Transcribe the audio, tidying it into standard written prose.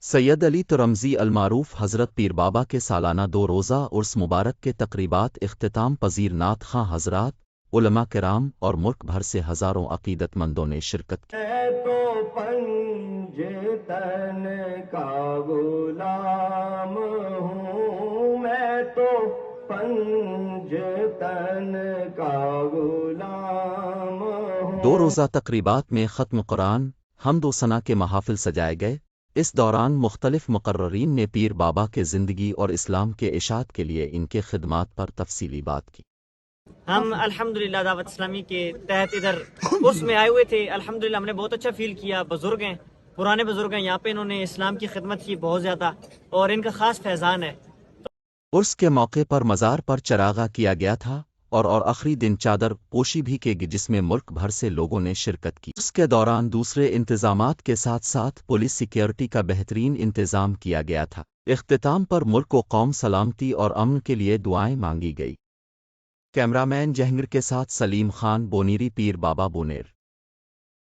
سید علی ترمزی المعروف حضرت پیر بابا کے سالانہ 2 روزہ عرس مبارک کے تقریبات اختتام پذیر نعت خواں حضرات، علماء کرام اور ملک بھر سے ہزاروں عقیدت مندوں نے شرکت کی۔ میں تو پنجتن کا غلام ہوں، میں تو پنجتن کا غلام ہوں۔ 2 روزہ تقریبات میں ختم قرآن، حمد و ثنا کے محافل سجائے گئے۔ اس دوران مختلف مقررین نے پیر بابا کے زندگی اور اسلام کے اشاعت کے لیے ان کے خدمات پر تفصیلی بات کی۔ ہم الحمدللہ دعوت اسلامی کے تحت ادھر عرس میں آئے ہوئے تھے۔ الحمدللہ ہم نے بہت اچھا فیل کیا۔ بزرگ ہیں، پرانے بزرگ ہیں یہاں پہ، انہوں نے اسلام کی خدمت کی بہت زیادہ، اور ان کا خاص فیضان ہے۔ عرس کے موقع پر مزار پر چراغاں کیا گیا تھا اور آخری دن چادر پوشی بھی کی گئی جس میں ملک بھر سے لوگوں نے شرکت کی۔ اس کے دوران دوسرے انتظامات کے ساتھ ساتھ پولیس سیکیورٹی کا بہترین انتظام کیا گیا تھا۔ اختتام پر ملک و قوم سلامتی اور امن کے لیے دعائیں مانگی گئی۔ کیمرامین جہنگر کے ساتھ سلیم خان، بونیری، پیر بابا، بونیر۔